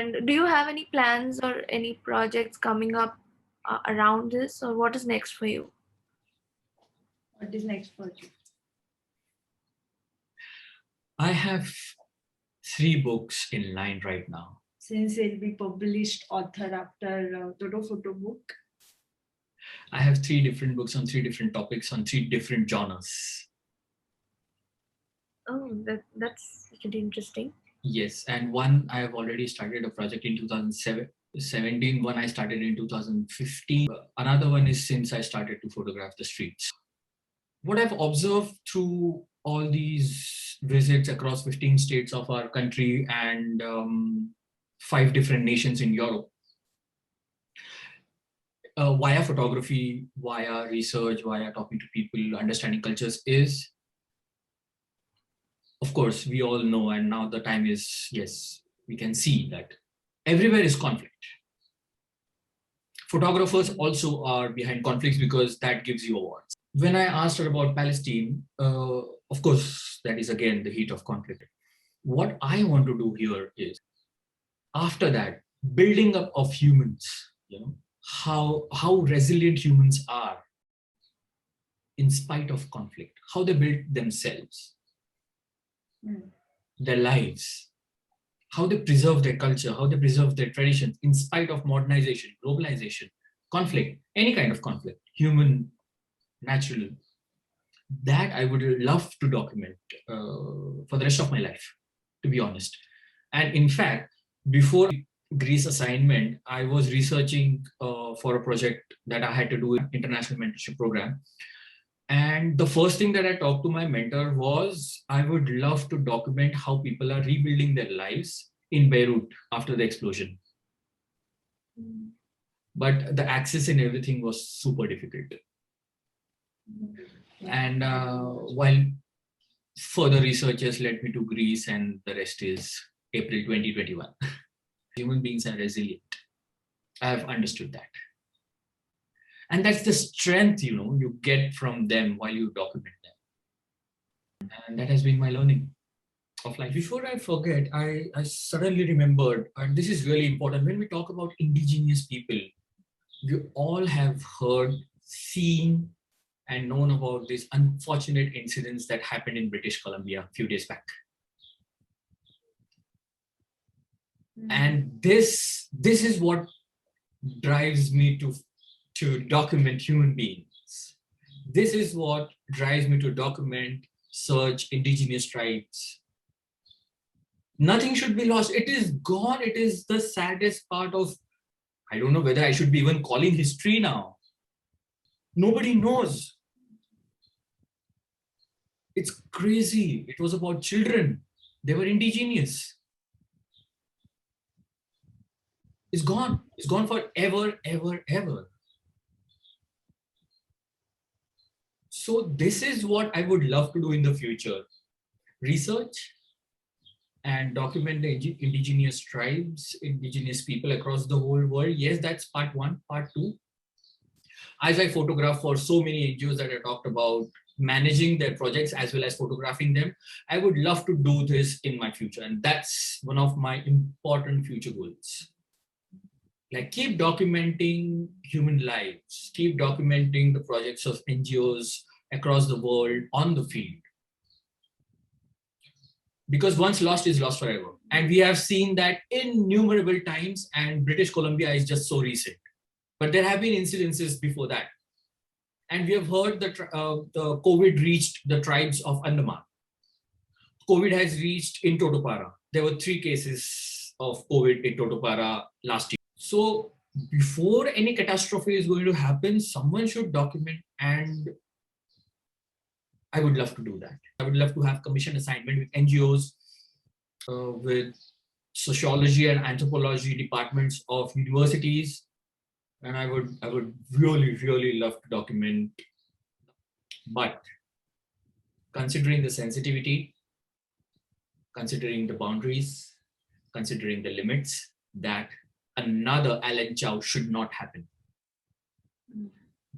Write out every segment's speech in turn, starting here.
And do you have any plans or any projects coming up around this, or what is next for you? What is next for you? I have 3 books in line right now. Since it'll be published author after Toto photo book. I have 3 different books on 3 different topics on 3 different genres. Oh, that's really interesting. Yes, and one I have already started a project in 2017. One I started in 2015. Another one is since I started to photograph the streets. What I've observed through all these visits across 15 states of our country and 5 different nations in Europe, via photography, via research, via talking to people, understanding cultures is, of course, we all know, and now the time is, yes, we can see that everywhere is conflict. Photographers also are behind conflicts because that gives you awards. When I asked her about Palestine, of course, that is again the heat of conflict. What I want to do here is, after that, building up of humans, how resilient humans are in spite of conflict, how they build themselves, their lives, how they preserve their culture, how they preserve their traditions in spite of modernization, globalization, conflict, any kind of conflict, human, natural. That I would love to document for the rest of my life, to be honest. And in fact, before Greece assignment, I was researching for a project that I had to do an international mentorship program. And the first thing that I talked to my mentor was, I would love to document how people are rebuilding their lives in Beirut after the explosion. But the access and everything was super difficult. And while further researchers led me to Greece, and the rest is April 2021. Human beings are resilient. I have understood that. And that's the strength, you get from them while you document them. And that has been my learning of life. Before I forget, I suddenly remembered, and this is really important, when we talk about indigenous people, we all have heard, seen, and known about these unfortunate incidents that happened in British Columbia a few days back. And this is what drives me to document human beings. This is what drives me to document, search indigenous tribes. Nothing should be lost. It is gone. It is the saddest part of, I don't know whether I should be even calling history now. Nobody knows. It's crazy. It was about children. They were indigenous. It's gone. It's gone forever, ever, ever. So this is what I would love to do in the future. Research and document the indigenous tribes, indigenous people across the whole world. Yes, that's part 1. Part 2, as I photograph for so many NGOs that I talked about, managing their projects as well as photographing them, I would love to do this in my future. And that's one of my important future goals. Like, keep documenting human lives, keep documenting the projects of NGOs across the world on the field. Because once lost is lost forever. And we have seen that innumerable times, and British Columbia is just so recent. But there have been incidences before that. And we have heard that the COVID reached the tribes of Andaman. COVID has reached in Totopara. There were 3 cases of COVID in Totopara last year. So before any catastrophe is going to happen, someone should document, and I would love to do that. I would love to have commission assignment with NGOs, with sociology and anthropology departments of universities. And I would really, really love to document. But considering the sensitivity, considering the boundaries, considering the limits, that another Alan Chow should not happen.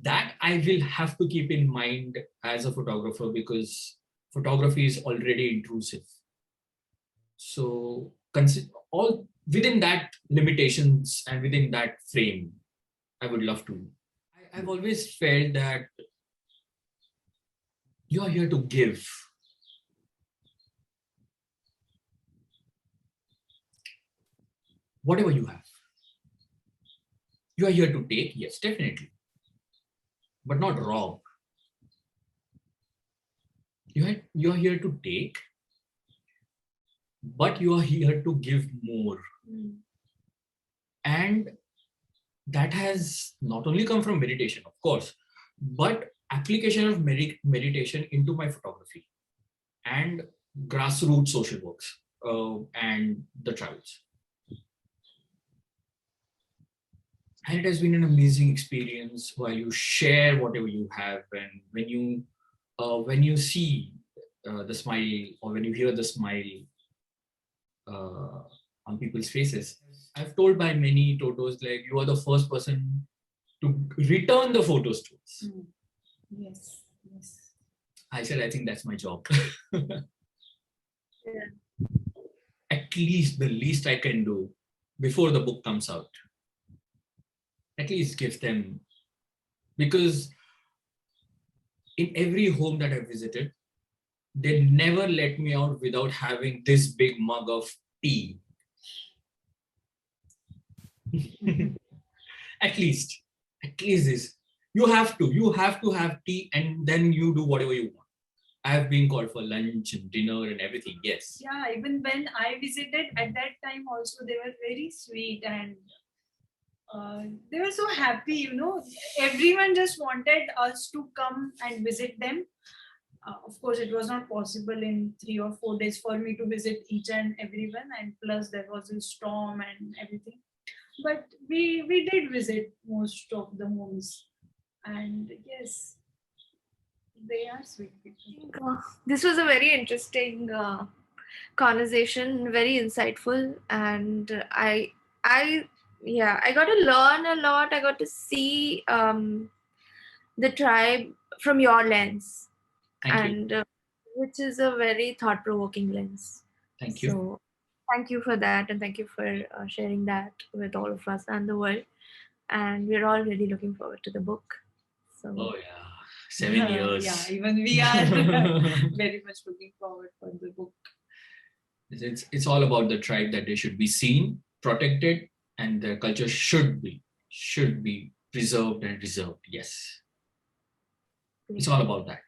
That I will have to keep in mind as a photographer, because photography is already intrusive. So all within that limitations and within that frame, I would love to. I've always felt that you are here to give. Whatever you have. You are here to take, yes, definitely, but not rob. You are here to take, but you are here to give more. And that has not only come from meditation, of course, but application of meditation into my photography and grassroots social works and the travels. And it has been an amazing experience while you share whatever you have, and when you see the smile, or when you hear the smile on people's faces. I've told by many Totos, like, you are the first person to return the photos to us. Yes, yes. I said, I think that's my job. Yeah. At least the least I can do before the book comes out. At least give them, because in every home that I visited, they never let me out without having this big mug of tea. At least this. You have to have tea, and then you do whatever you want. I have been called for lunch and dinner and everything. Yes. Yeah, even when I visited at that time also, they were very sweet, and they were so happy, everyone just wanted us to come and visit them. Of course, it was not possible in 3 or 4 days for me to visit each and everyone, and plus there was a storm and everything. But we did visit most of the homes, and yes, they are sweet people. This was a very interesting conversation, very insightful, and I got to learn a lot. I got to see the tribe from your lens, Thank you. and which is a very thought-provoking lens. Thank you. So thank you for that, and thank you for sharing that with all of us and the world. And we're all really looking forward to the book. So Oh yeah, 7 years. Yeah, even we are very much looking forward for the book. It's all about the tribe, that they should be seen, protected, and their culture should be preserved and reserved. Yes, it's all about that.